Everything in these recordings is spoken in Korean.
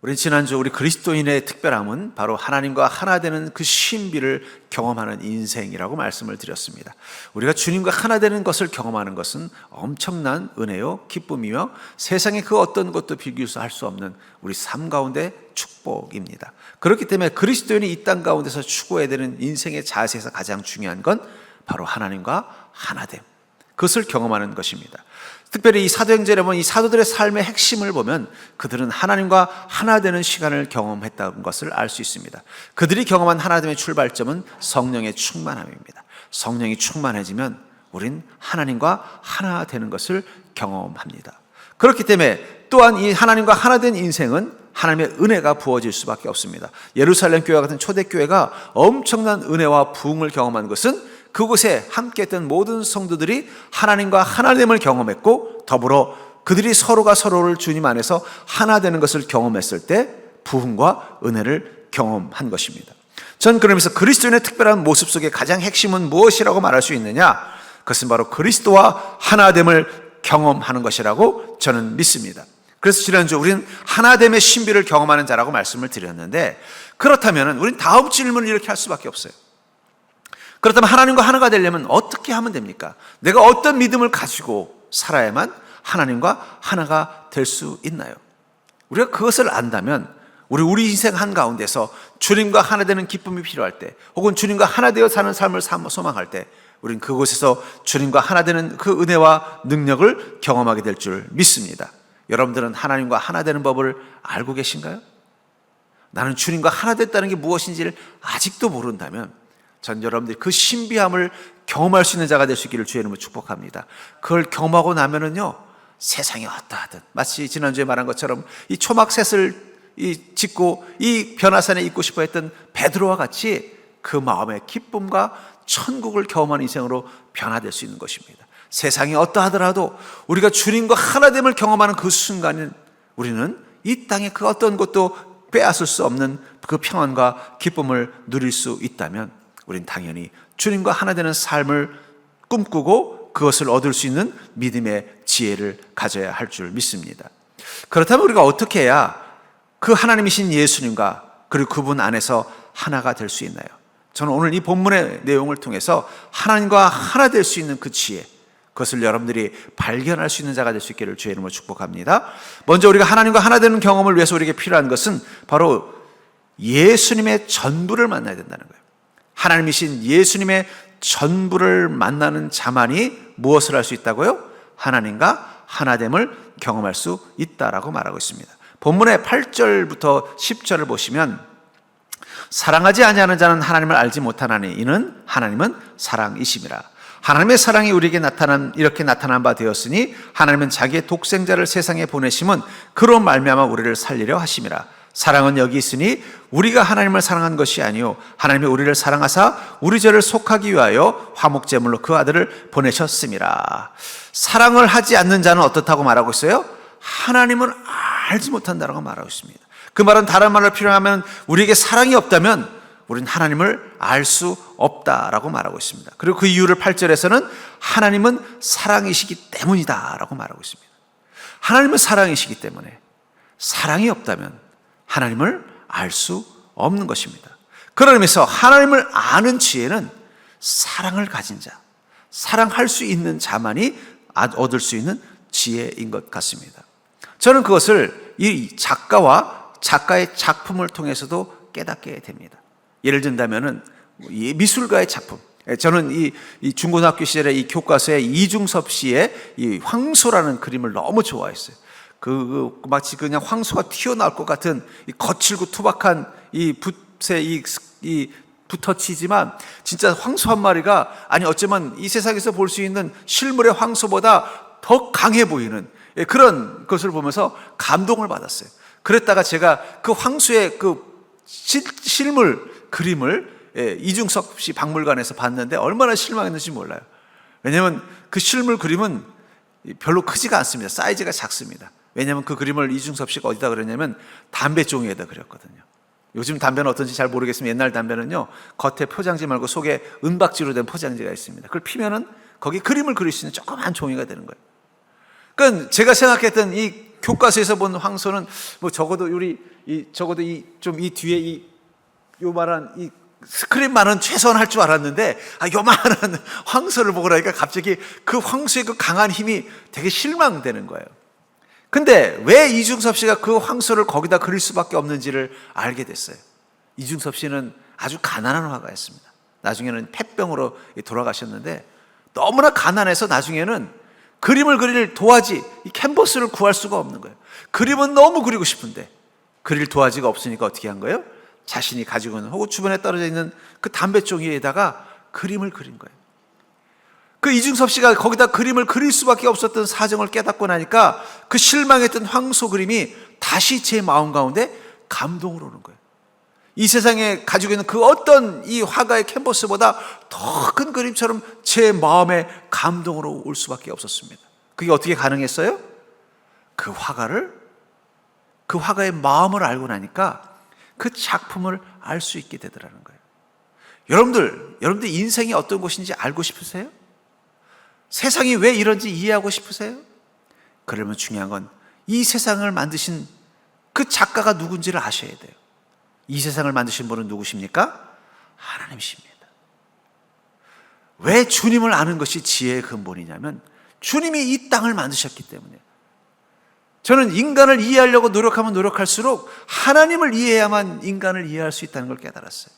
우리 지난주 우리 그리스도인의 특별함은 바로 하나님과 하나 되는 그 신비를 경험하는 인생이라고 말씀을 드렸습니다. 우리가 주님과 하나 되는 것을 경험하는 것은 엄청난 은혜요, 기쁨이며 세상의 그 어떤 것도 비교할 수 없는 우리 삶 가운데 축복입니다. 그렇기 때문에 그리스도인이 이 땅 가운데서 추구해야 되는 인생의 자세에서 가장 중요한 건 바로 하나님과 하나됨, 그것을 경험하는 것입니다. 특별히 이 사도행전에 보면 이 사도들의 삶의 핵심을 보면 그들은 하나님과 하나 되는 시간을 경험했다는 것을 알 수 있습니다. 그들이 경험한 하나됨의 출발점은 성령의 충만함입니다. 성령이 충만해지면 우린 하나님과 하나 되는 것을 경험합니다. 그렇기 때문에 또한 이 하나님과 하나 된 인생은 하나님의 은혜가 부어질 수밖에 없습니다. 예루살렘 교회 같은 초대교회가 엄청난 은혜와 부흥을 경험한 것은 그곳에 함께했던 모든 성도들이 하나님과 하나됨을 경험했고, 더불어 그들이 서로가 서로를 주님 안에서 하나 되는 것을 경험했을 때 부흥과 은혜를 경험한 것입니다. 전 그러면서 그리스도인의 특별한 모습 속의 가장 핵심은 무엇이라고 말할 수 있느냐? 그것은 바로 그리스도와 하나됨을 경험하는 것이라고 저는 믿습니다. 그래서 지난주 우리는 하나됨의 신비를 경험하는 자라고 말씀을 드렸는데, 그렇다면 우리는 다음 질문을 이렇게 할 수밖에 없어요. 그렇다면 하나님과 하나가 되려면 어떻게 하면 됩니까? 내가 어떤 믿음을 가지고 살아야만 하나님과 하나가 될 수 있나요? 우리가 그것을 안다면 우리 인생 한가운데서 주님과 하나 되는 기쁨이 필요할 때, 혹은 주님과 하나 되어 사는 삶을 소망할 때, 우리는 그곳에서 주님과 하나 되는 그 은혜와 능력을 경험하게 될 줄 믿습니다. 여러분들은 하나님과 하나 되는 법을 알고 계신가요? 나는 주님과 하나 됐다는 게 무엇인지를 아직도 모른다면 전 여러분들이 그 신비함을 경험할 수 있는 자가 될 수 있기를 주의 이름으로 축복합니다. 그걸 경험하고 나면은요, 세상이 어떠하든, 마치 지난주에 말한 것처럼 이 초막셋을 짓고 이 변화산에 있고 싶어 했던 베드로와 같이 그 마음의 기쁨과 천국을 경험하는 인생으로 변화될 수 있는 것입니다. 세상이 어떠하더라도 우리가 주님과 하나됨을 경험하는 그 순간은 우리는 이 땅의 그 어떤 것도 빼앗을 수 없는 그 평안과 기쁨을 누릴 수 있다면 우린 당연히 주님과 하나 되는 삶을 꿈꾸고 그것을 얻을 수 있는 믿음의 지혜를 가져야 할 줄 믿습니다. 그렇다면 우리가 어떻게 해야 그 하나님이신 예수님과 그리고 그분 안에서 하나가 될 수 있나요? 저는 오늘 이 본문의 내용을 통해서 하나님과 하나 될 수 있는 그 지혜, 그것을 여러분들이 발견할 수 있는 자가 될 수 있기를 주의 이름으로 축복합니다. 먼저 우리가 하나님과 하나 되는 경험을 위해서 우리에게 필요한 것은 바로 예수님의 전부를 만나야 된다는 거예요. 하나님이신 예수님의 전부를 만나는 자만이 무엇을 할 수 있다고요? 하나님과 하나됨을 경험할 수 있다라고 말하고 있습니다. 본문의 8절부터 10절을 보시면 사랑하지 아니하는 자는 하나님을 알지 못하나니 이는 하나님은 사랑이심이라. 하나님의 사랑이 우리에게 이렇게 나타난 바 되었으니 하나님은 자기의 독생자를 세상에 보내심은 그로 말미암아 우리를 살리려 하심이라. 사랑은 여기 있으니 우리가 하나님을 사랑한 것이 아니요 하나님이 우리를 사랑하사 우리 죄를 속하기 위하여 화목제물로 그 아들을 보내셨음이라. 사랑을 하지 않는 자는 어떻다고 말하고 있어요? 하나님을 알지 못한다라고 말하고 있습니다. 그 말은 다른 말로 표현하면 우리에게 사랑이 없다면 우리는 하나님을 알 수 없다라고 말하고 있습니다. 그리고 그 이유를 8절에서는 하나님은 사랑이시기 때문이다라고 말하고 있습니다. 하나님은 사랑이시기 때문에 사랑이 없다면 하나님을 알 수 없는 것입니다. 그러면서 하나님을 아는 지혜는 사랑을 가진 자, 사랑할 수 있는 자만이 얻을 수 있는 지혜인 것 같습니다. 저는 그것을 이 작가와 작가의 작품을 통해서도 깨닫게 됩니다. 예를 든다면은 미술가의 작품. 저는 이 중고등학교 시절에 이 교과서에 이중섭 씨의 이 황소라는 그림을 너무 좋아했어요. 마치 그냥 황소가 튀어나올 것 같은 이 거칠고 투박한 이 붓에 이 붓터치지만 진짜 황소 한 마리가 어쩌면 이 세상에서 볼 수 있는 실물의 황소보다 더 강해 보이는 그런 것을 보면서 감동을 받았어요. 그랬다가 제가 그 황소의 그 실물 그림을 이중섭 씨 박물관에서 봤는데 얼마나 실망했는지 몰라요. 왜냐하면 그 실물 그림은 별로 크지가 않습니다. 사이즈가 작습니다. 왜냐하면 그 그림을 이중섭 씨가 어디다 그렸냐면 담배 종이에다 그렸거든요. 요즘 담배는 어떤지 잘 모르겠지만 옛날 담배는요, 겉에 포장지 말고 속에 은박지로 된 포장지가 있습니다. 그걸 피면은 거기 그림을 그릴 수 있는 조그만 종이가 되는 거예요. 그러니까 제가 생각했던 이 교과서에서 본 황소는 뭐 적어도 우리 적어도 좀 이 뒤에 요만한 이 스크린만은 최소한 할 줄 알았는데, 요만한 황소를 보고 나니까 갑자기 그 황소의 그 강한 힘이 되게 실망되는 거예요. 근데 왜 이중섭 씨가 그 황소를 거기다 그릴 수밖에 없는지를 알게 됐어요. 이중섭 씨는 아주 가난한 화가였습니다. 나중에는 폐병으로 돌아가셨는데, 너무나 가난해서 나중에는 그림을 그릴 도화지, 이 캔버스를 구할 수가 없는 거예요. 그림은 너무 그리고 싶은데 그릴 도화지가 없으니까 어떻게 한 거예요? 자신이 가지고 있는 혹은 주변에 떨어져 있는 그 담배종이에다가 그림을 그린 거예요. 그 이중섭 씨가 거기다 그림을 그릴 수밖에 없었던 사정을 깨닫고 나니까 그 실망했던 황소 그림이 다시 제 마음 가운데 감동으로 오는 거예요. 이 세상에 가지고 있는 그 어떤 이 화가의 캔버스보다 더 큰 그림처럼 제 마음에 감동으로 올 수밖에 없었습니다. 그게 어떻게 가능했어요? 그 화가의 마음을 알고 나니까 그 작품을 알 수 있게 되더라는 거예요. 여러분들 인생이 어떤 것인지 알고 싶으세요? 세상이 왜 이런지 이해하고 싶으세요? 그러면 중요한 건 이 세상을 만드신 그 작가가 누군지를 아셔야 돼요. 이 세상을 만드신 분은 누구십니까? 하나님이십니다. 왜 주님을 아는 것이 지혜의 근본이냐면 주님이 이 땅을 만드셨기 때문에. 저는 인간을 이해하려고 노력하면 노력할수록 하나님을 이해해야만 인간을 이해할 수 있다는 걸 깨달았어요.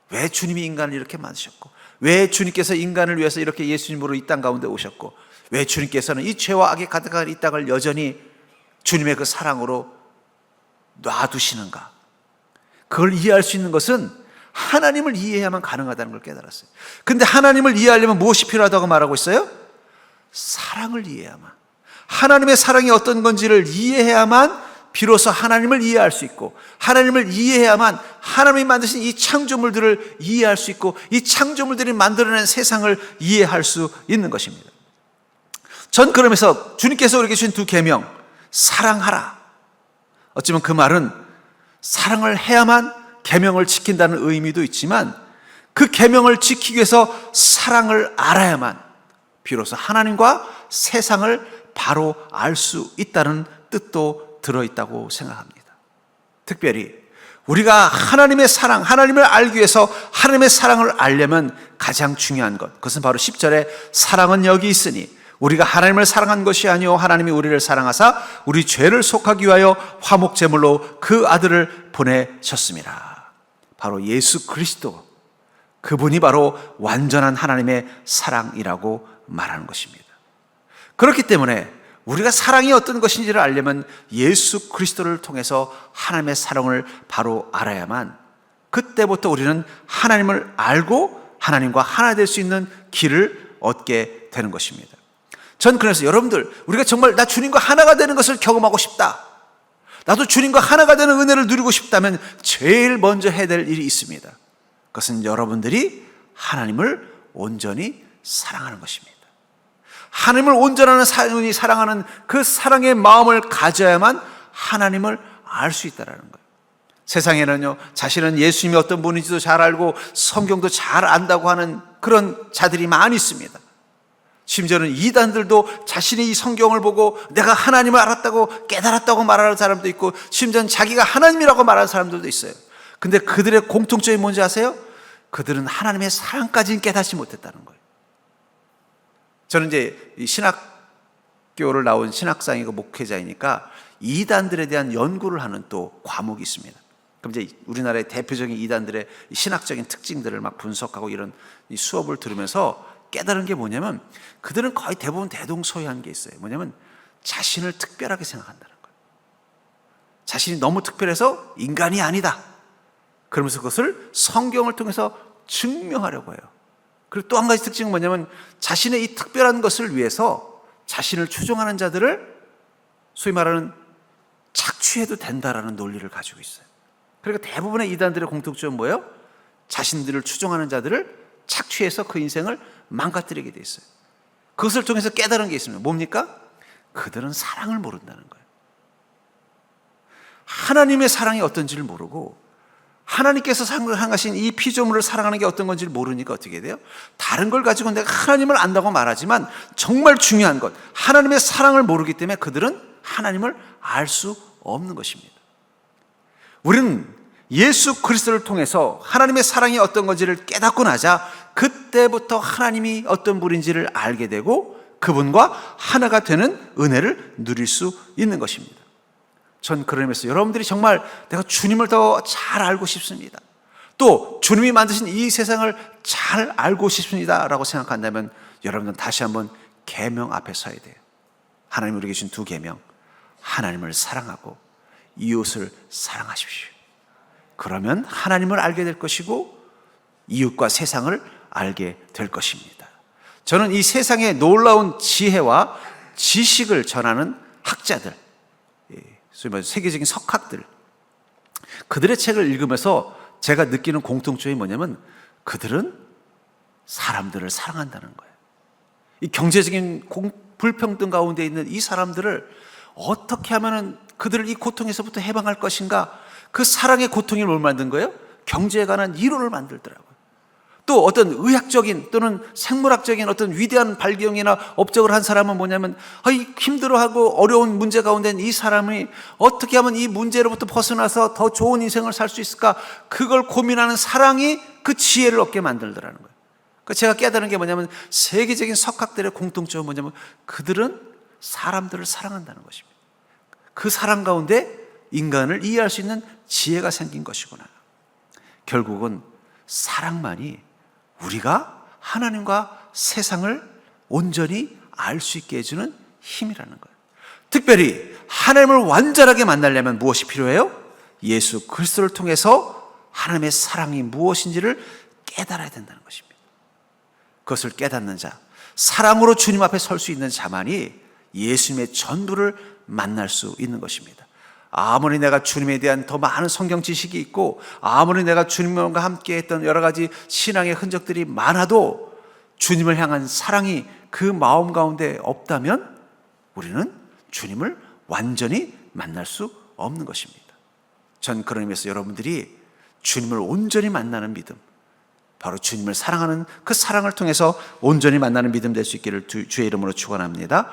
왜 주님이 인간을 이렇게 만드셨고, 왜 주님께서 인간을 위해서 이렇게 예수님으로 이 땅 가운데 오셨고, 왜 주님께서는 이 죄와 악에 가득한 이 땅을 여전히 주님의 그 사랑으로 놔두시는가. 그걸 이해할 수 있는 것은 하나님을 이해해야만 가능하다는 걸 깨달았어요. 근데 하나님을 이해하려면 무엇이 필요하다고 말하고 있어요? 사랑을 이해해야만, 하나님의 사랑이 어떤 건지를 이해해야만 비로소 하나님을 이해할 수 있고, 하나님을 이해해야만 하나님이 만드신 이 창조물들을 이해할 수 있고, 이 창조물들이 만들어낸 세상을 이해할 수 있는 것입니다. 전 그러면서 주님께서 우리에게 주신 두 계명, 사랑하라, 어쩌면 그 말은 사랑을 해야만 계명을 지킨다는 의미도 있지만, 그 계명을 지키기 위해서 사랑을 알아야만 비로소 하나님과 세상을 바로 알 수 있다는 뜻도 들어있다고 생각합니다. 특별히 우리가 하나님의 사랑, 하나님을 알기 위해서 하나님의 사랑을 알려면 가장 중요한 것, 그것은 바로 10절에 사랑은 여기 있으니 우리가 하나님을 사랑한 것이 아니요 하나님이 우리를 사랑하사 우리 죄를 속하기 위하여 화목제물로 그 아들을 보내셨습니다. 바로 예수 그리스도, 그분이 바로 완전한 하나님의 사랑이라고 말하는 것입니다. 그렇기 때문에 우리가 사랑이 어떤 것인지를 알려면 예수 그리스도를 통해서 하나님의 사랑을 바로 알아야만, 그때부터 우리는 하나님을 알고 하나님과 하나 될 수 있는 길을 얻게 되는 것입니다. 전 그래서 여러분들, 우리가 정말 나 주님과 하나가 되는 것을 경험하고 싶다, 나도 주님과 하나가 되는 은혜를 누리고 싶다면 제일 먼저 해야 될 일이 있습니다. 그것은 여러분들이 하나님을 온전히 사랑하는 것입니다. 하나님을 온전히 사랑하는 그 사랑의 마음을 가져야만 하나님을 알 수 있다는 거예요. 세상에는요, 자신은 예수님이 어떤 분인지도 잘 알고 성경도 잘 안다고 하는 그런 자들이 많이 있습니다. 심지어는 이단들도 자신이 이 성경을 보고 내가 하나님을 알았다고 깨달았다고 말하는 사람도 있고, 심지어는 자기가 하나님이라고 말하는 사람들도 있어요. 근데 그들의 공통점이 뭔지 아세요? 그들은 하나님의 사랑까지는 깨닫지 못했다는 거예요. 저는 이제 신학교를 나온 신학생이고 목회자이니까 이단들에 대한 연구를 하는 또 과목이 있습니다. 그럼 이제 우리나라의 대표적인 이단들의 신학적인 특징들을 막 분석하고 이런 이 수업을 들으면서 깨달은 게 뭐냐면, 그들은 거의 대부분 대동소이한 게 있어요. 뭐냐면 자신을 특별하게 생각한다는 거예요. 자신이 너무 특별해서 인간이 아니다, 그러면서 그것을 성경을 통해서 증명하려고 해요. 그리고 또 한 가지 특징은 뭐냐면 자신의 이 특별한 것을 위해서 자신을 추종하는 자들을 소위 말하는 착취해도 된다라는 논리를 가지고 있어요. 그러니까 대부분의 이단들의 공통점은 뭐예요? 자신들을 추종하는 자들을 착취해서 그 인생을 망가뜨리게 돼 있어요. 그것을 통해서 깨달은 게 있습니다. 뭡니까? 그들은 사랑을 모른다는 거예요. 하나님의 사랑이 어떤지를 모르고, 하나님께서 향하신 이 피조물을 사랑하는 게 어떤 건지를 모르니까 어떻게 돼요? 다른 걸 가지고 내가 하나님을 안다고 말하지만 정말 중요한 것, 하나님의 사랑을 모르기 때문에 그들은 하나님을 알 수 없는 것입니다. 우리는 예수 그리스도를 통해서 하나님의 사랑이 어떤 건지를 깨닫고 나자 그때부터 하나님이 어떤 분인지를 알게 되고 그분과 하나가 되는 은혜를 누릴 수 있는 것입니다. 전 그런 의미에서 여러분들이 정말 내가 주님을 더 잘 알고 싶습니다, 또 주님이 만드신 이 세상을 잘 알고 싶습니다 라고 생각한다면 여러분은 다시 한번 계명 앞에 서야 돼요. 하나님 우리에게 주신 두 계명, 하나님을 사랑하고 이웃을 사랑하십시오. 그러면 하나님을 알게 될 것이고 이웃과 세상을 알게 될 것입니다. 저는 이 세상의 놀라운 지혜와 지식을 전하는 학자들, 소위 말해서 세계적인 석학들, 그들의 책을 읽으면서 제가 느끼는 공통점이 뭐냐면 그들은 사람들을 사랑한다는 거예요. 이 경제적인 불평등 가운데 있는 이 사람들을 어떻게 하면 그들을 이 고통에서부터 해방할 것인가, 그 사랑의 고통이 뭘 만든 거예요? 경제에 관한 이론을 만들더라고요. 또 어떤 의학적인 또는 생물학적인 어떤 위대한 발견이나 업적을 한 사람은 뭐냐면 이 힘들어하고 어려운 문제 가운데 있는 이 사람이 어떻게 하면 이 문제로부터 벗어나서 더 좋은 인생을 살 수 있을까, 그걸 고민하는 사랑이 그 지혜를 얻게 만들더라는 거예요. 그러니까 제가 깨달은 게 뭐냐면 세계적인 석학들의 공통점은 뭐냐면 그들은 사람들을 사랑한다는 것입니다. 그 사랑 가운데 인간을 이해할 수 있는 지혜가 생긴 것이구나. 결국은 사랑만이 우리가 하나님과 세상을 온전히 알 수 있게 해주는 힘이라는 거예요. 특별히 하나님을 완전하게 만나려면 무엇이 필요해요? 예수 그리스도를 통해서 하나님의 사랑이 무엇인지를 깨달아야 된다는 것입니다. 그것을 깨닫는 자, 사랑으로 주님 앞에 설 수 있는 자만이 예수님의 전부를 만날 수 있는 것입니다. 아무리 내가 주님에 대한 더 많은 성경 지식이 있고 아무리 내가 주님과 함께 했던 여러 가지 신앙의 흔적들이 많아도 주님을 향한 사랑이 그 마음 가운데 없다면 우리는 주님을 완전히 만날 수 없는 것입니다. 전 그런 의미에서 여러분들이 주님을 온전히 만나는 믿음, 바로 주님을 사랑하는 그 사랑을 통해서 온전히 만나는 믿음 될 수 있기를 주의 이름으로 축원합니다.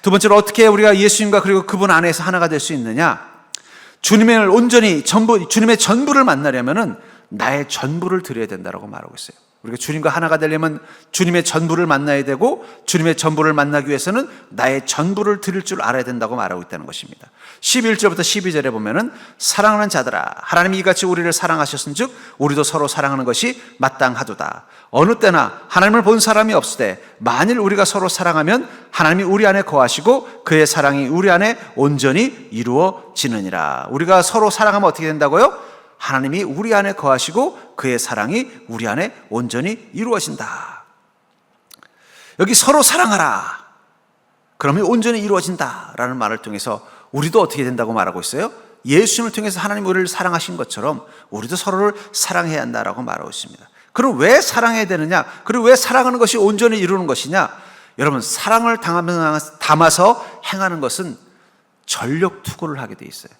두 번째로 어떻게 우리가 예수님과 그리고 그분 안에서 하나가 될 수 있느냐? 주님을 온전히 주님의 전부를 만나려면은 나의 전부를 드려야 된다라고 말하고 있어요. 우리가 주님과 하나가 되려면 주님의 전부를 만나야 되고 주님의 전부를 만나기 위해서는 나의 전부를 드릴 줄 알아야 된다고 말하고 있다는 것입니다. 11절부터 12절에 보면은 사랑하는 자들아, 하나님이 이같이 우리를 사랑하셨은즉 우리도 서로 사랑하는 것이 마땅하도다. 어느 때나 하나님을 본 사람이 없으되 만일 우리가 서로 사랑하면 하나님이 우리 안에 거하시고 그의 사랑이 우리 안에 온전히 이루어지느니라. 우리가 서로 사랑하면 어떻게 된다고요? 하나님이 우리 안에 거하시고 그의 사랑이 우리 안에 온전히 이루어진다. 여기 서로 사랑하라, 그러면 온전히 이루어진다라는 말을 통해서 우리도 어떻게 된다고 말하고 있어요? 예수님을 통해서 하나님 우리를 사랑하신 것처럼 우리도 서로를 사랑해야 한다라고 말하고 있습니다. 그럼 왜 사랑해야 되느냐? 그리고 왜 사랑하는 것이 온전히 이루는 것이냐? 여러분, 사랑을 담아서 행하는 것은 전력 투구를 하게 돼 있어요.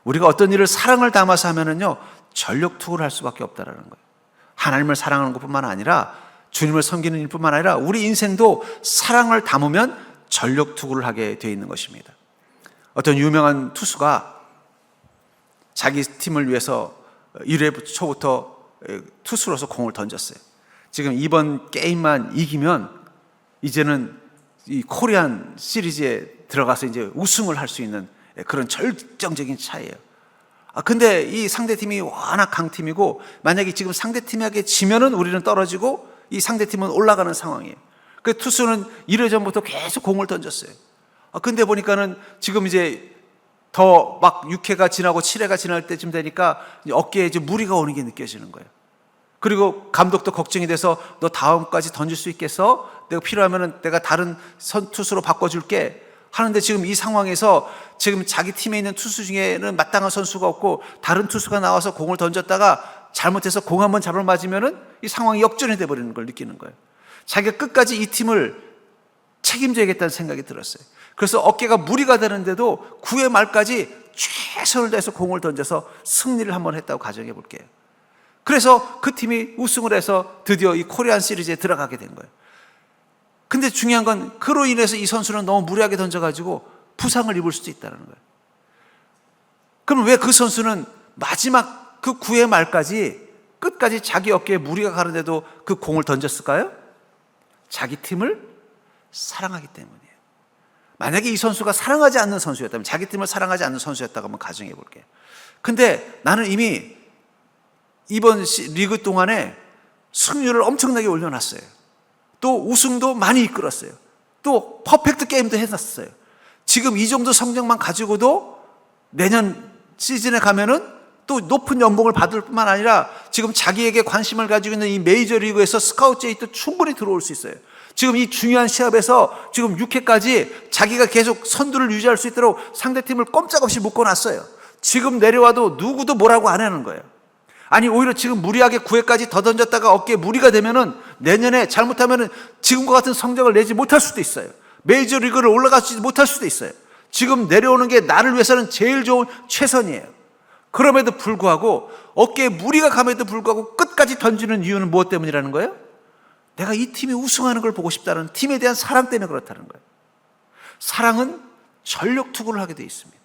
우리가 어떤 일을 사랑을 담아서 하면은요, 전력 투구를 할 수밖에 없다라는 거예요. 하나님을 사랑하는 것뿐만 아니라 주님을 섬기는 일뿐만 아니라 우리 인생도 사랑을 담으면 전력 투구를 하게 되어 있는 것입니다. 어떤 유명한 투수가 자기 팀을 위해서 1회 초부터 투수로서 공을 던졌어요. 지금 이번 게임만 이기면 이제는 이 코리안 시리즈에 들어가서 이제 우승을 할 수 있는 그런 결정적인 차이예요. 근데 이 상대팀이 워낙 강팀이고 만약에 지금 상대팀에게 지면은 우리는 떨어지고 이 상대팀은 올라가는 상황이에요. 그래서 투수는 1회 전부터 계속 공을 던졌어요. 근데 보니까는 지금 이제 더 막 6회가 지나고 7회가 지날 때쯤 되니까 어깨에 이제 무리가 오는 게 느껴지는 거예요. 그리고 감독도 걱정이 돼서 너 다음까지 던질 수 있겠어? 내가 필요하면은 내가 다른 투수로 바꿔줄게 하는데 지금 이 상황에서 지금 자기 팀에 있는 투수 중에는 마땅한 선수가 없고 다른 투수가 나와서 공을 던졌다가 잘못해서 공 한번 잡을 맞으면은 이 상황이 역전이 돼버리는 걸 느끼는 거예요. 자기가 끝까지 이 팀을 책임져야겠다는 생각이 들었어요. 그래서 어깨가 무리가 되는데도 9회 말까지 최선을 다해서 공을 던져서 승리를 한번 했다고 가정해 볼게요. 그래서 그 팀이 우승을 해서 드디어 이 코리안 시리즈에 들어가게 된 거예요. 근데 중요한 건 그로 인해서 이 선수는 너무 무리하게 던져가지고 부상을 입을 수도 있다는 거예요. 그럼 왜 그 선수는 마지막 그 9회 말까지 끝까지 자기 어깨에 무리가 가는데도 그 공을 던졌을까요? 자기 팀을 사랑하기 때문이에요. 만약에 이 선수가 사랑하지 않는 선수였다면, 자기 팀을 사랑하지 않는 선수였다고 한번 가정해 볼게요. 근데 나는 이미 이번 리그 동안에 승률을 엄청나게 올려놨어요. 또 우승도 많이 이끌었어요. 또 퍼펙트 게임도 해놨어요. 지금 이 정도 성적만 가지고도 내년 시즌에 가면은 또 높은 연봉을 받을 뿐만 아니라 지금 자기에게 관심을 가지고 있는 이 메이저리그에서 스카우트 제의도 충분히 들어올 수 있어요. 지금 이 중요한 시합에서 지금 6회까지 자기가 계속 선두를 유지할 수 있도록 상대팀을 꼼짝없이 묶어놨어요. 지금 내려와도 누구도 뭐라고 안 하는 거예요. 아니, 오히려 지금 무리하게 9회까지 더 던졌다가 어깨에 무리가 되면은 내년에 잘못하면은 지금과 같은 성적을 내지 못할 수도 있어요. 메이저리그를 올라가지 못할 수도 있어요. 지금 내려오는 게 나를 위해서는 제일 좋은 최선이에요. 그럼에도 불구하고 어깨에 무리가 감에도 불구하고 끝까지 던지는 이유는 무엇 때문이라는 거예요? 내가 이 팀이 우승하는 걸 보고 싶다는 팀에 대한 사랑 때문에 그렇다는 거예요. 사랑은 전력 투구를 하게 돼 있습니다.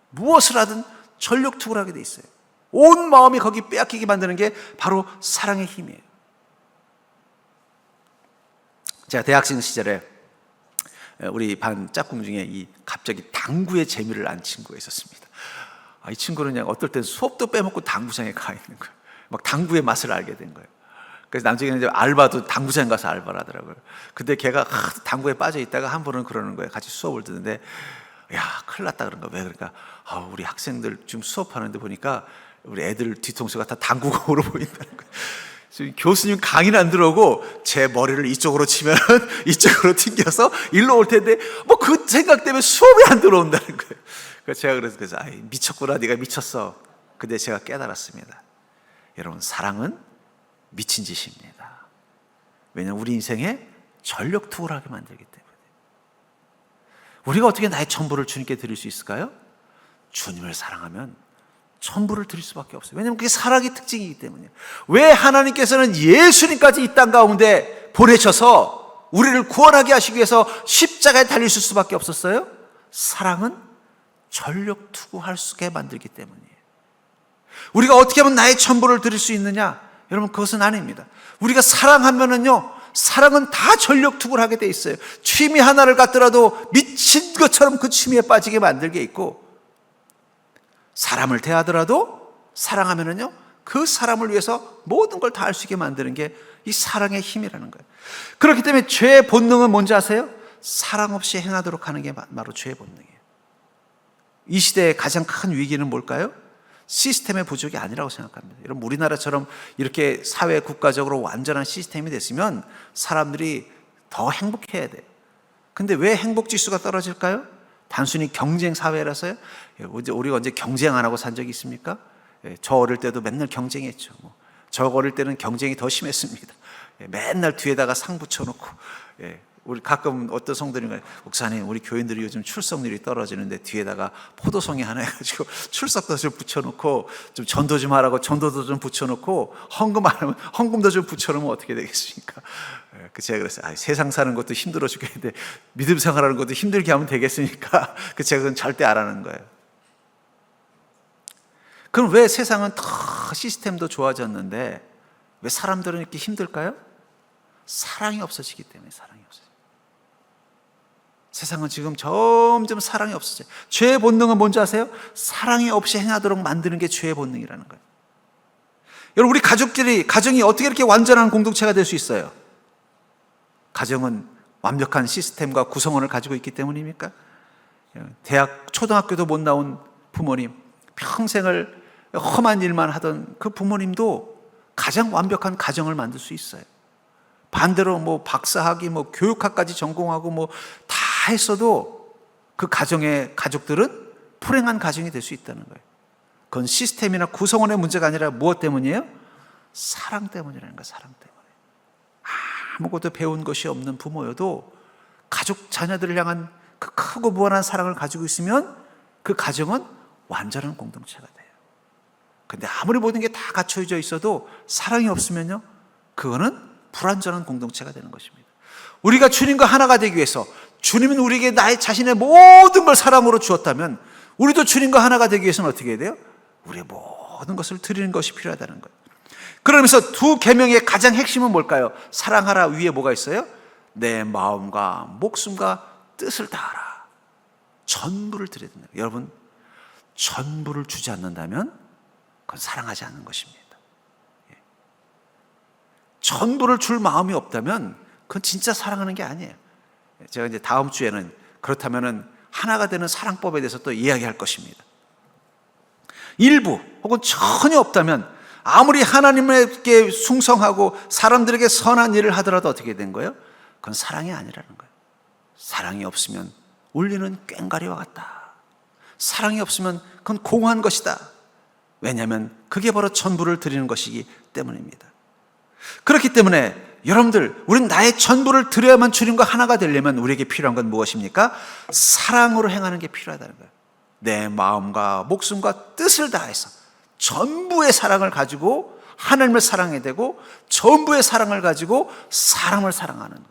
무엇을 하든 전력 투구를 하게 돼 있어요. 온 마음이 거기 빼앗기게 만드는 게 바로 사랑의 힘이에요. 제가 대학생 시절에 우리 반 짝꿍 중에 이 갑자기 당구의 재미를 안 친구가 있었습니다. 이 친구는 그냥 어떨 땐 수업도 빼먹고 당구장에 가 있는 거예요. 막 당구의 맛을 알게 된 거예요. 그래서 나중에는 이제 알바도 당구장 가서 알바를 하더라고요. 근데 걔가 당구에 빠져 있다가 한 번은 그러는 거예요. 같이 수업을 듣는데, 야, 큰일 났다 그런 거예요. 왜 그러니까, 우리 학생들 지금 수업하는데 보니까 우리 애들 뒤통수가 다 당구공으로 보인다는 거예요. 지금 교수님 강의는 안 들어오고 제 머리를 이쪽으로 치면 이쪽으로 튕겨서 일로 올 텐데 뭐 그 생각 때문에 수업이 안 들어온다는 거예요. 그래서 제가 그래서 미쳤구나, 네가 미쳤어. 근데 제가 깨달았습니다. 여러분, 사랑은 미친 짓입니다. 왜냐하면 우리 인생에 전력 투구를 하게 만들기 때문에. 우리가 어떻게 나의 전부를 주님께 드릴 수 있을까요? 주님을 사랑하면 전부를 드릴 수밖에 없어요. 왜냐하면 그게 사랑의 특징이기 때문이에요. 왜 하나님께서는 예수님까지 이 땅 가운데 보내셔서 우리를 구원하게 하시기 위해서 십자가에 달리실 수밖에 없었어요? 사랑은 전력 투구할 수 있게 만들기 때문이에요. 우리가 어떻게 하면 나의 전부를 드릴 수 있느냐? 여러분, 그것은 아닙니다. 우리가 사랑하면은요, 사랑은 다 전력 투구를 하게 돼 있어요. 취미 하나를 갖더라도 미친 것처럼 그 취미에 빠지게 만들게 있고, 사람을 대하더라도 사랑하면은요, 그 사람을 위해서 모든 걸 다 할 수 있게 만드는 게 이 사랑의 힘이라는 거예요. 그렇기 때문에 죄의 본능은 뭔지 아세요? 사랑 없이 행하도록 하는 게 바로 죄의 본능이에요. 이 시대의 가장 큰 위기는 뭘까요? 시스템의 부족이 아니라고 생각합니다. 여러분, 우리나라처럼 이렇게 사회 국가적으로 완전한 시스템이 됐으면 사람들이 더 행복해야 돼요. 근데 왜 행복 지수가 떨어질까요? 단순히 경쟁 사회라서요? 우리가 언제 경쟁 안 하고 산 적이 있습니까? 저 어릴 때도 맨날 경쟁했죠. 저 어릴 때는 경쟁이 더 심했습니다. 맨날 뒤에다가 상 붙여놓고, 우리 가끔 어떤 성도님이, 목사님, 우리 교인들이 요즘 출석률이 떨어지는데 뒤에다가 포도송이 하나 해가지고 출석도 좀 붙여놓고, 좀 전도 좀 하라고 전도도 좀 붙여놓고, 헌금 안 하면 헌금도 좀 붙여놓으면 어떻게 되겠습니까? 제가 그랬어요. 세상 사는 것도 힘들어 죽겠는데 믿음 생활하는 것도 힘들게 하면 되겠습니까? 제가 그건 절대 안 하는 거예요. 그럼 왜 세상은 더 시스템도 좋아졌는데 왜 사람들은 이렇게 힘들까요? 사랑이 없어지기 때문에. 사랑이 없어져요. 세상은 지금 점점 사랑이 없어져요. 죄의 본능은 뭔지 아세요? 사랑이 없이 행하도록 만드는 게 죄의 본능이라는 거예요. 여러분, 우리 가정이 어떻게 이렇게 완전한 공동체가 될 수 있어요? 가정은 완벽한 시스템과 구성원을 가지고 있기 때문입니까? 대학, 초등학교도 못 나온 부모님, 평생을 험한 일만 하던 그 부모님도 가장 완벽한 가정을 만들 수 있어요. 반대로 박사학위, 교육학까지 전공하고 다 했어도 그 가족들은 불행한 가정이 될 수 있다는 거예요. 그건 시스템이나 구성원의 문제가 아니라 무엇 때문이에요? 사랑 때문이라는 거예요. 사랑 때문에. 아무것도 배운 것이 없는 부모여도 가족, 자녀들을 향한 그 크고 무한한 사랑을 가지고 있으면 그 가정은 완전한 공동체가 돼요. 근데 아무리 모든 게 다 갖춰져 있어도 사랑이 없으면요, 그거는 불완전한 공동체가 되는 것입니다. 우리가 주님과 하나가 되기 위해서, 주님은 우리에게 나의 자신의 모든 걸 사랑으로 주었다면 우리도 주님과 하나가 되기 위해서는 어떻게 해야 돼요? 우리의 모든 것을 드리는 것이 필요하다는 거예요. 그러면서 두 계명의 가장 핵심은 뭘까요? 사랑하라 위에 뭐가 있어요? 내 마음과 목숨과 뜻을 다하라. 전부를 드려야 된다. 여러분, 전부를 주지 않는다면 그건 사랑하지 않는 것입니다. 전부를 줄 마음이 없다면 그건 진짜 사랑하는 게 아니에요. 제가 이제 다음 주에는 그렇다면은 하나가 되는 사랑법에 대해서 또 이야기할 것입니다. 일부 혹은 전혀 없다면 아무리 하나님께 숭성하고 사람들에게 선한 일을 하더라도 어떻게 된 거예요? 그건 사랑이 아니라는 거예요. 사랑이 없으면 울리는 꽹과리와 같다. 사랑이 없으면 그건 공허한 것이다. 왜냐하면 그게 바로 전부를 드리는 것이기 때문입니다. 그렇기 때문에 여러분들, 우리는 나의 전부를 드려야만 주님과 하나가 되려면 우리에게 필요한 건 무엇입니까? 사랑으로 행하는 게 필요하다는 거예요. 내 마음과 목숨과 뜻을 다해서 전부의 사랑을 가지고 하나님을 사랑해야 되고, 전부의 사랑을 가지고 사람을 사랑하는 것,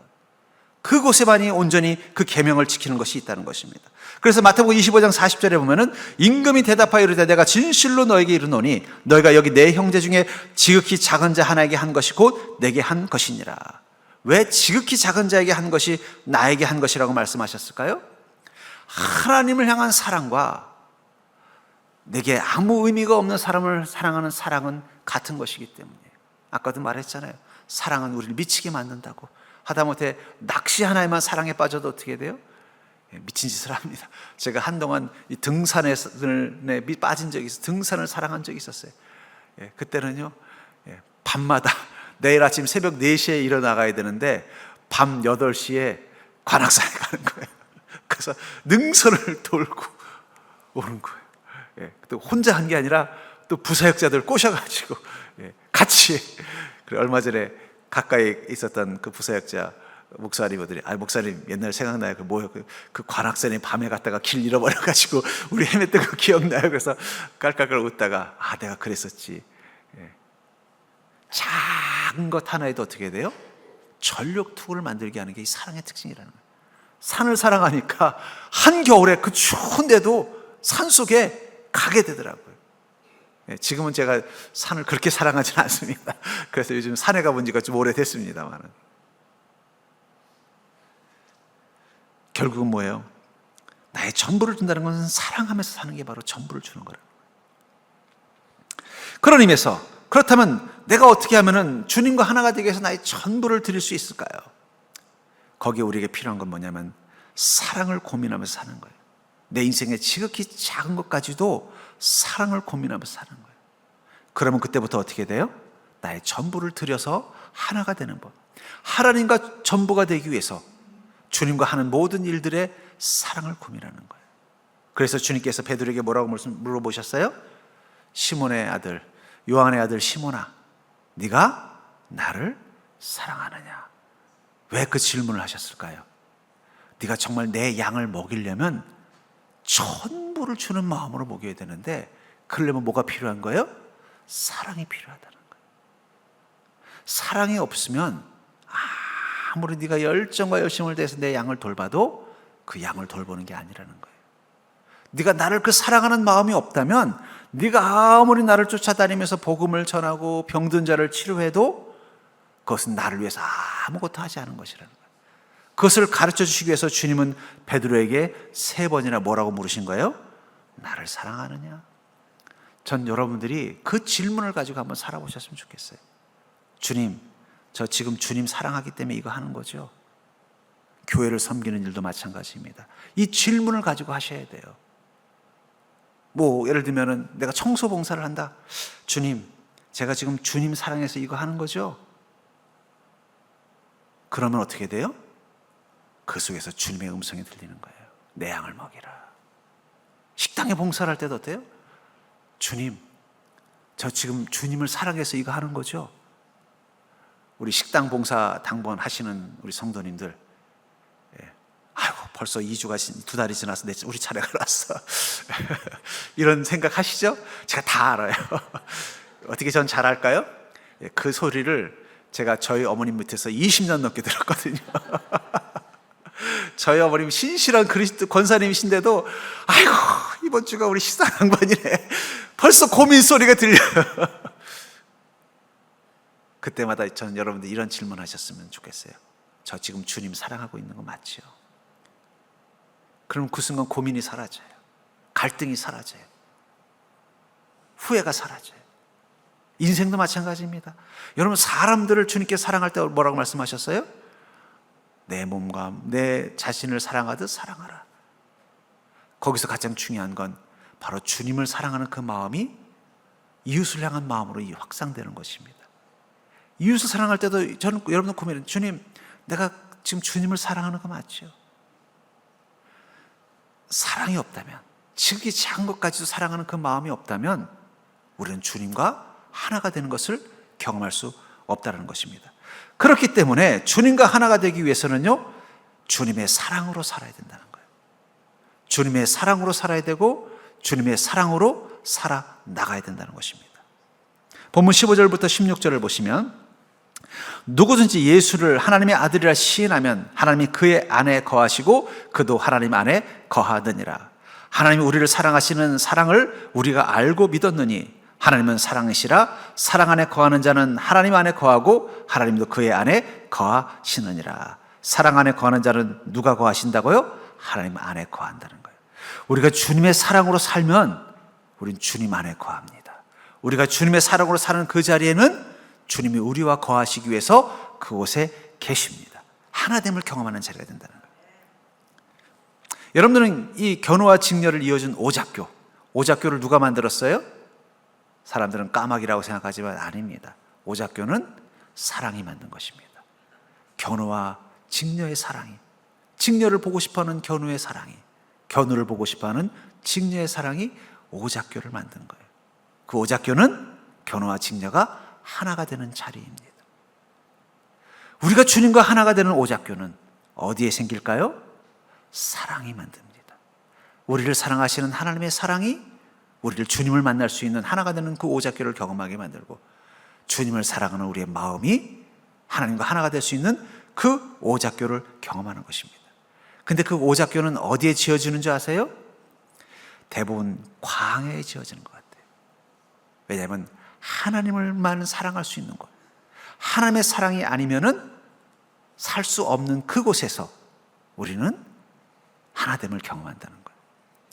그곳에만이 온전히 그 계명을 지키는 것이 있다는 것입니다. 그래서 마태복음 25장 40절에 보면은 임금이 대답하여 이르되 내가 진실로 너에게 이르노니 너희가 여기 내 형제 중에 지극히 작은 자 하나에게 한 것이 곧 내게 한 것이니라. 왜 지극히 작은 자에게 한 것이 나에게 한 것이라고 말씀하셨을까요? 하나님을 향한 사랑과 내게 아무 의미가 없는 사람을 사랑하는 사랑은 같은 것이기 때문이에요. 아까도 말했잖아요. 사랑은 우리를 미치게 만든다고. 하다못해 낚시 하나에만 사랑에 빠져도 어떻게 돼요? 미친 짓을 합니다. 제가 한동안 이 등산에 빠진 적이 있어요. 등산을 사랑한 적이 있었어요. 그때는요, 밤마다 내일 아침 새벽 4시에 일어나가야 되는데 밤 8시에 관악산에 가는 거예요. 그래서 능선을 돌고 오는 거예요. 또 혼자 한 게 아니라 또 부사역자들 꼬셔가지고 같이. 얼마 전에 가까이 있었던 그 부사역자 목사님들이, 목사님 옛날 생각나요. 그 관악산에 밤에 갔다가 길 잃어버려가지고 우리 헤맸던 거 기억나요. 그래서 깔깔깔 웃다가 내가 그랬었지. 작은 것 하나에도 어떻게 돼요? 전력투구를 만들게 하는 게 이 사랑의 특징이라는 거예요. 산을 사랑하니까 한겨울에 그 추운데도 산속에 가게 되더라고요. 지금은 제가 산을 그렇게 사랑하지는 않습니다. 그래서 요즘 산에 가본 지가 좀 오래됐습니다만, 결국은 뭐예요? 나의 전부를 준다는 것은 사랑하면서 사는 게 바로 전부를 주는 거라는 거예요. 그런 의미에서, 그렇다면 내가 어떻게 하면은 주님과 하나가 되기 위해서 나의 전부를 드릴 수 있을까요? 거기에 우리에게 필요한 건 뭐냐면 사랑을 고민하면서 사는 거예요. 내 인생의 지극히 작은 것까지도 사랑을 고민하면서 사는 거예요. 그러면 그때부터 어떻게 돼요? 나의 전부를 들여서 하나가 되는 법. 하나님과 전부가 되기 위해서 주님과 하는 모든 일들의 사랑을 고민하는 거예요. 그래서 주님께서 베드로에게 뭐라고 물어보셨어요? 시몬의 아들, 요한의 아들 시몬아, 네가 나를 사랑하느냐? 왜 그 질문을 하셨을까요? 네가 정말 내 양을 먹이려면 전부를 주는 마음으로 먹여야 되는데, 그러려면 뭐가 필요한 거예요? 사랑이 필요하다는 거예요. 사랑이 없으면 아무리 네가 열정과 열심을 다해서 내 양을 돌봐도 그 양을 돌보는 게 아니라는 거예요. 네가 나를 그 사랑하는 마음이 없다면 네가 아무리 나를 쫓아다니면서 복음을 전하고 병든 자를 치료해도 그것은 나를 위해서 아무것도 하지 않은 것이라는 거예요. 그것을 가르쳐 주시기 위해서 주님은 베드로에게 3번이나 뭐라고 물으신 거예요? 나를 사랑하느냐? 전 여러분들이 그 질문을 가지고 한번 살아보셨으면 좋겠어요. 주님, 저 지금 주님 사랑하기 때문에 이거 하는 거죠? 교회를 섬기는 일도 마찬가지입니다. 이 질문을 가지고 하셔야 돼요. 예를 들면은 내가 청소 봉사를 한다. 주님, 제가 지금 주님 사랑해서 이거 하는 거죠? 그러면 어떻게 돼요? 그 속에서 주님의 음성이 들리는 거예요. 내 양을 먹이라. 식당에 봉사를 할 때도 어때요? 주님, 저 지금 주님을 사랑해서 이거 하는 거죠? 우리 식당 봉사 당번 하시는 우리 성도님들, 벌써 2주가 2달이 지나서 우리 차례가 왔어. 이런 생각 하시죠? 제가 다 알아요. 어떻게 전 잘 알까요? 그 소리를 제가 저희 어머님 밑에서 20년 넘게 들었거든요. 저희 어머님 신실한 그리스도 권사님이신데도, 이번 주가 우리 식사 양반이네. 벌써 고민 소리가 들려요. 그때마다 저는 여러분들 이런 질문 하셨으면 좋겠어요. 저 지금 주님 사랑하고 있는 거 맞죠? 그럼 그 순간 고민이 사라져요. 갈등이 사라져요. 후회가 사라져요. 인생도 마찬가지입니다. 여러분, 사람들을 주님께 사랑할 때 뭐라고 말씀하셨어요? 내 몸과 내 자신을 사랑하듯 사랑하라. 거기서 가장 중요한 건 바로 주님을 사랑하는 그 마음이 이웃을 향한 마음으로 확산되는 것입니다. 이웃을 사랑할 때도 저는 여러분들 고민해요. 주님, 내가 지금 주님을 사랑하는 거 맞죠? 사랑이 없다면, 지극히 작은 것까지도 사랑하는 그 마음이 없다면 우리는 주님과 하나가 되는 것을 경험할 수 없다는 것입니다. 그렇기 때문에 주님과 하나가 되기 위해서는요, 주님의 사랑으로 살아야 된다는 거예요. 주님의 사랑으로 살아야 되고 주님의 사랑으로 살아나가야 된다는 것입니다. 본문 15절부터 16절을 보시면, 누구든지 예수를 하나님의 아들이라 시인하면 하나님이 그의 안에 거하시고 그도 하나님 안에 거하느니라. 하나님이 우리를 사랑하시는 사랑을 우리가 알고 믿었느니 하나님은 사랑이시라. 사랑 안에 거하는 자는 하나님 안에 거하고 하나님도 그의 안에 거하시느니라. 사랑 안에 거하는 자는 누가 거하신다고요? 하나님 안에 거한다는 거예요. 우리가 주님의 사랑으로 살면 우린 주님 안에 거합니다. 우리가 주님의 사랑으로 사는 그 자리에는 주님이 우리와 거하시기 위해서 그곳에 계십니다. 하나됨을 경험하는 자리가 된다는 거예요. 여러분들은 이 견우와 직녀를 이어준 오작교를 누가 만들었어요? 사람들은 까마귀라고 생각하지만 아닙니다. 오작교는 사랑이 만든 것입니다. 견우와 직녀의 사랑이, 직녀를 보고 싶어하는 견우의 사랑이, 견우를 보고 싶어하는 직녀의 사랑이 오작교를 만든 거예요. 그 오작교는 견우와 직녀가 하나가 되는 자리입니다. 우리가 주님과 하나가 되는 오작교는 어디에 생길까요? 사랑이 만듭니다. 우리를 사랑하시는 하나님의 사랑이 우리를 주님을 만날 수 있는 하나가 되는 그 오작교를 경험하게 만들고, 주님을 사랑하는 우리의 마음이 하나님과 하나가 될 수 있는 그 오작교를 경험하는 것입니다. 근데 그 오작교는 어디에 지어지는 줄 아세요? 대부분 광야에 지어지는 것 같아요. 왜냐하면 하나님을만 사랑할 수 있는 곳, 하나님의 사랑이 아니면은 살 수 없는 그곳에서 우리는 하나됨을 경험한다는 거예요.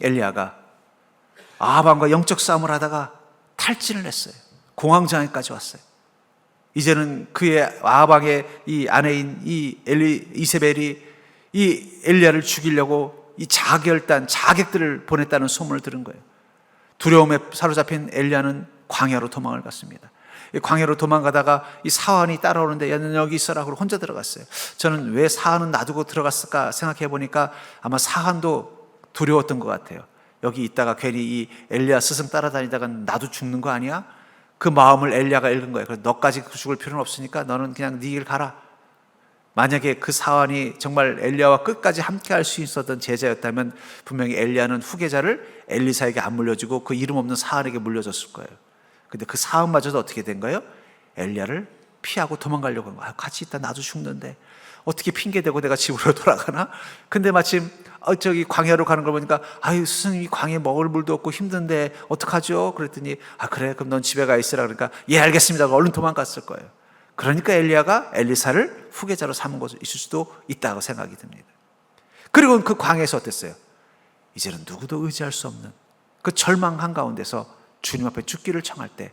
엘리야가 아합과 영적 싸움을 하다가 탈진을 했어요. 공황장애까지 왔어요. 이제는 그의 아합의 이 아내인 이 이세벨이 이 엘리야를 죽이려고 이 자객들을 보냈다는 소문을 들은 거예요. 두려움에 사로잡힌 엘리야는 광야로 도망을 갔습니다. 광야로 도망가다가 이 사환이 따라오는데 얘는 여기 있어라 그러고 혼자 들어갔어요. 저는 왜 사환은 놔두고 들어갔을까 생각해 보니까 아마 사환도 두려웠던 것 같아요. 여기 있다가 괜히 이 엘리야 스승 따라다니다가 나도 죽는 거 아니야? 그 마음을 엘리야가 읽은 거예요. 그래서 너까지 죽을 필요는 없으니까 너는 그냥 네 길 가라. 만약에 그 사환이 정말 엘리야와 끝까지 함께 할 수 있었던 제자였다면 분명히 엘리야는 후계자를 엘리사에게 안 물려주고 그 이름 없는 사환에게 물려줬을 거예요. 근데 그 사환마저도 어떻게 된 거예요? 엘리야를 피하고 도망가려고 한 거예요. 같이 있다 나도 죽는데 어떻게 핑계대고 내가 집으로 돌아가나? 근데 마침 저기 광야로 가는 걸 보니까 아유 스승님이 광야에 먹을 물도 없고 힘든데 어떡하죠? 그랬더니 그래 그럼 넌 집에 가 있으라. 그러니까 예 알겠습니다. 얼른 도망갔을 거예요. 그러니까 엘리야가 엘리사를 후계자로 삼은 것이 있을 수도 있다고 생각이 듭니다. 그리고 그 광야에서 어땠어요? 이제는 누구도 의지할 수 없는 그 절망 한가운데서 주님 앞에 죽기를 청할 때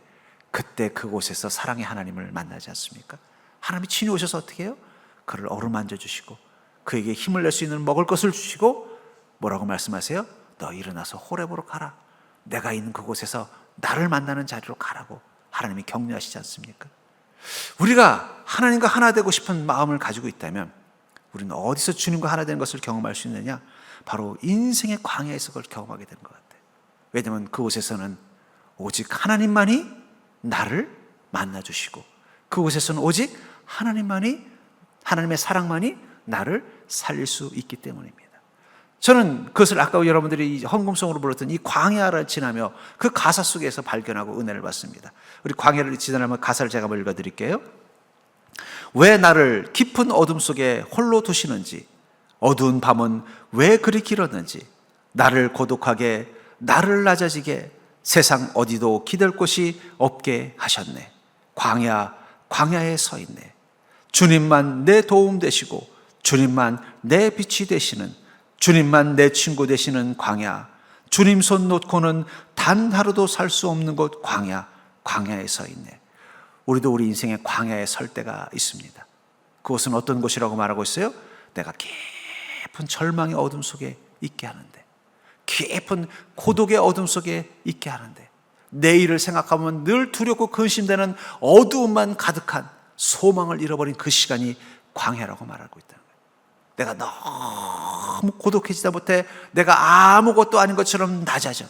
그때 그곳에서 사랑의 하나님을 만나지 않습니까? 하나님이 친히 오셔서 어떻게 해요? 그를 어루만져 주시고 그에게 힘을 낼 수 있는 먹을 것을 주시고 뭐라고 말씀하세요? 너 일어나서 호렙으로 가라. 내가 있는 그곳에서 나를 만나는 자리로 가라고 하나님이 격려하시지 않습니까? 우리가 하나님과 하나 되고 싶은 마음을 가지고 있다면 우리는 어디서 주님과 하나 되는 것을 경험할 수 있느냐? 바로 인생의 광야에서 그걸 경험하게 되는 것 같아요. 왜냐하면 그곳에서는 오직 하나님만이 나를 만나주시고 그곳에서는 오직 하나님의 사랑만이 나를 살릴 수 있기 때문입니다. 저는 그것을 아까 여러분들이 헌금송으로 불렀던 이 광야를 지나며 그 가사 속에서 발견하고 은혜를 받습니다. 우리 광야를 지나면 가사를 제가 한번 읽어드릴게요. 왜 나를 깊은 어둠 속에 홀로 두시는지, 어두운 밤은 왜 그리 길었는지, 나를 고독하게, 나를 낮아지게, 세상 어디도 기댈 곳이 없게 하셨네. 광야에 서 있네. 주님만 내 도움 되시고 주님만 내 빛이 되시는, 주님만 내 친구 되시는 광야, 주님 손 놓고는 단 하루도 살 수 없는 곳 광야에 서 있네. 우리도 우리 인생의 광야에 설 때가 있습니다. 그곳은 어떤 곳이라고 말하고 있어요? 내가 깊은 절망의 어둠 속에 있게 하는데, 깊은 고독의 어둠 속에 있게 하는데, 내일을 생각하면 늘 두렵고 근심되는 어두움만 가득한 소망을 잃어버린 그 시간이 광야라고 말하고 있다는 거예요. 내가 너무 고독해지다 못해 내가 아무것도 아닌 것처럼 낮아져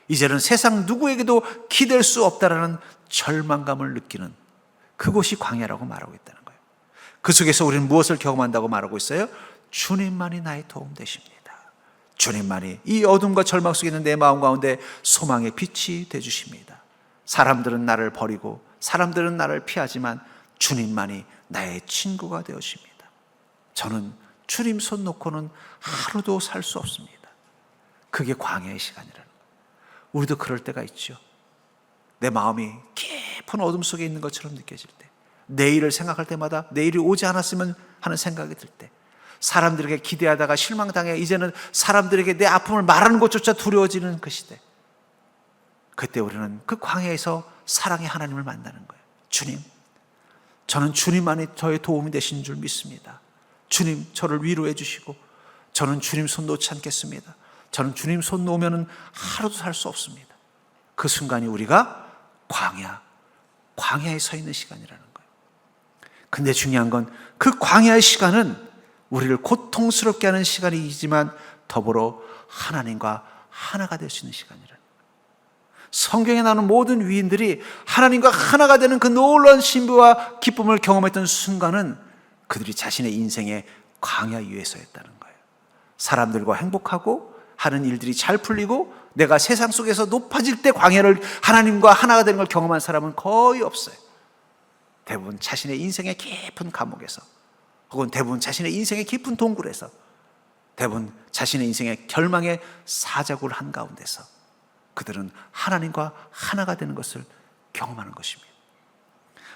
이제는 세상 누구에게도 기댈 수 없다라는 절망감을 느끼는 그곳이 광야라고 말하고 있다는 거예요. 그 속에서 우리는 무엇을 경험한다고 말하고 있어요? 주님만이 나의 도움 되십니다. 주님만이 이 어둠과 절망 속에 있는 내 마음 가운데 소망의 빛이 되주십니다. 사람들은 나를 버리고 사람들은 나를 피하지만 주님만이 나의 친구가 되어십니다. 저는 주님 손 놓고는 하루도 살 수 없습니다. 그게 광야의 시간이라는 거예요. 우리도 그럴 때가 있죠. 내 마음이 깊은 어둠 속에 있는 것처럼 느껴질 때, 내일을 생각할 때마다 내일이 오지 않았으면 하는 생각이 들 때, 사람들에게 기대하다가 실망당해 이제는 사람들에게 내 아픔을 말하는 것조차 두려워지는 그 시대, 그때 우리는 그 광야에서 사랑의 하나님을 만나는 거예요. 주님, 저는 주님만이 저의 도움이 되신 줄 믿습니다. 주님, 저를 위로해 주시고 저는 주님 손 놓지 않겠습니다. 저는 주님 손 놓으면 하루도 살 수 없습니다. 그 순간이 우리가 광야에 서 있는 시간이라는 거예요. 근데 중요한 건 그 광야의 시간은 우리를 고통스럽게 하는 시간이지만 더불어 하나님과 하나가 될 수 있는 시간이라는 거예요. 성경에 나오는 모든 위인들이 하나님과 하나가 되는 그 놀라운 신비와 기쁨을 경험했던 순간은 그들이 자신의 인생의 광야 위에 서였다는 거예요. 사람들과 행복하고 하는 일들이 잘 풀리고 내가 세상 속에서 높아질 때 광야를 하나님과 하나가 되는 걸 경험한 사람은 거의 없어요. 대부분 자신의 인생의 깊은 감옥에서, 혹은 대부분 자신의 인생의 깊은 동굴에서, 대부분 자신의 인생의 결망의 사자굴 한가운데서 그들은 하나님과 하나가 되는 것을 경험하는 것입니다.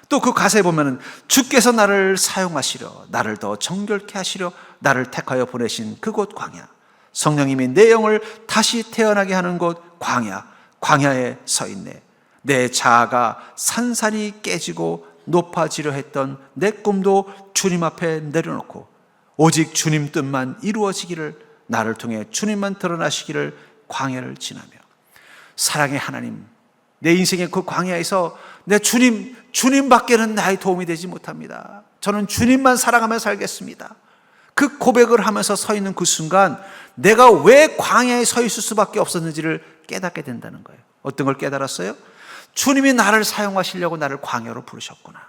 또 그 가사에 보면은 주께서 나를 사용하시려, 나를 더 정결케 하시려 나를 택하여 보내신 그곳 광야, 성령님이 내 영을 다시 태어나게 하는 곳 광야에 서 있네. 내 자아가 산산이 깨지고 높아지려 했던 내 꿈도 주님 앞에 내려놓고 오직 주님 뜻만 이루어지기를, 나를 통해 주님만 드러나시기를 광야를 지나며, 사랑의 하나님, 내 인생의 그 광야에서 내 주님밖에는 나의 도움이 되지 못합니다. 저는 주님만 사랑하며 살겠습니다. 그 고백을 하면서 서 있는 그 순간 내가 왜 광야에 서 있을 수밖에 없었는지를 깨닫게 된다는 거예요. 어떤 걸 깨달았어요? 주님이 나를 사용하시려고 나를 광야로 부르셨구나.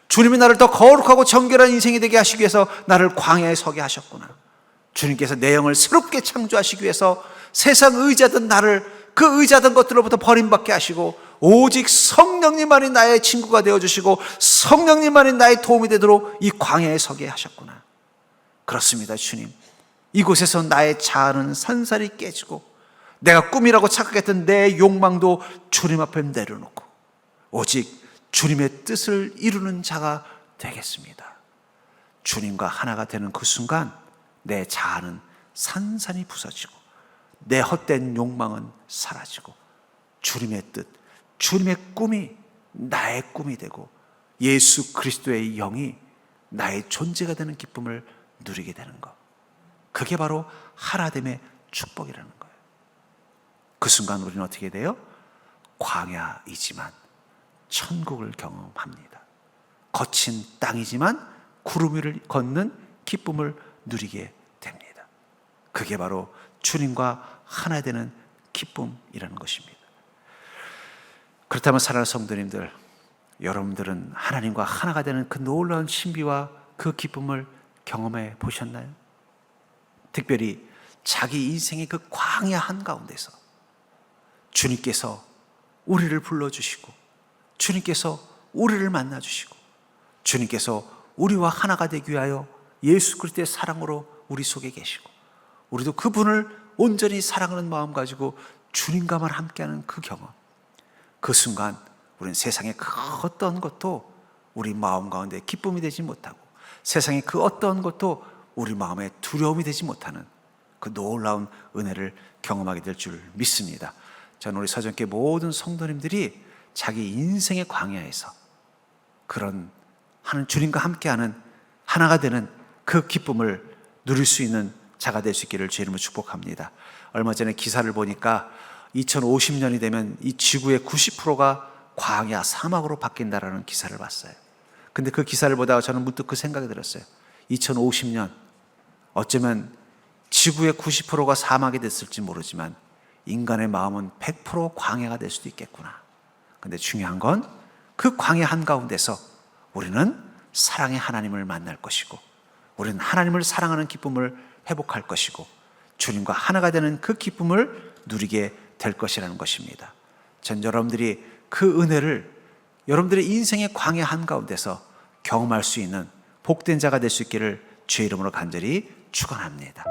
주님이 나를 더 거룩하고 정결한 인생이 되게 하시기 위해서 나를 광야에 서게 하셨구나. 주님께서 내 영을 새롭게 창조하시기 위해서 세상 의지하던 나를, 그 의지하던 것들로부터 버림받게 하시고 오직 성령님만이 나의 친구가 되어주시고 성령님만이 나의 도움이 되도록 이 광야에 서게 하셨구나. 그렇습니다, 주님. 이곳에서 나의 자아는 산산이 깨지고 내가 꿈이라고 착각했던 내 욕망도 주님 앞에 내려놓고 오직 주님의 뜻을 이루는 자가 되겠습니다. 주님과 하나가 되는 그 순간 내 자아는 산산이 부서지고 내 헛된 욕망은 사라지고 주님의 뜻, 주님의 꿈이 나의 꿈이 되고 예수 그리스도의 영이 나의 존재가 되는 기쁨을 누리게 되는 것, 그게 바로 하나됨의 축복이라는 거예요. 그 순간 우리는 어떻게 돼요? 광야이지만 천국을 경험합니다. 거친 땅이지만 구름 위를 걷는 기쁨을 누리게 됩니다. 그게 바로 주님과 하나 되는 기쁨이라는 것입니다. 그렇다면 사랑하는 성도님들, 여러분들은 하나님과 하나가 되는 그 놀라운 신비와 그 기쁨을 경험해 보셨나요? 특별히 자기 인생의 그 광야 한가운데서 주님께서 우리를 불러주시고 주님께서 우리를 만나주시고 주님께서 우리와 하나가 되기 위하여 예수 그리스도의 사랑으로 우리 속에 계시고 우리도 그분을 온전히 사랑하는 마음 가지고 주님과만 함께하는 그 경험, 그 순간 우리는 세상의 그 어떤 것도 우리 마음 가운데 기쁨이 되지 못하고, 세상의 그 어떤 것도 우리 마음에 두려움이 되지 못하는 그 놀라운 은혜를 경험하게 될 줄 믿습니다. 저는 우리 서정교회 모든 성도님들이 자기 인생의 광야에서 그런 하는 주님과 함께하는 하나가 되는 그 기쁨을 누릴 수 있는 자가 될 수 있기를 주의 이름으로 축복합니다. 얼마 전에 기사를 보니까 2050년이 되면 이 지구의 90%가 광야 사막으로 바뀐다라는 기사를 봤어요. 근데 그 기사를 보다가 저는 문득 그 생각이 들었어요. 2050년 어쩌면 지구의 90%가 사막이 됐을지 모르지만 인간의 마음은 100% 광야가 될 수도 있겠구나. 근데 중요한 건 그 광야 한가운데서 우리는 사랑의 하나님을 만날 것이고, 우리는 하나님을 사랑하는 기쁨을 회복할 것이고, 주님과 하나가 되는 그 기쁨을 누리게 될 것이라는 것입니다. 전 여러분들이 그 은혜를 여러분들의 인생의 광야 한가운데서 경험할 수 있는 복된 자가 될 수 있기를 주의 이름으로 간절히 축원합니다.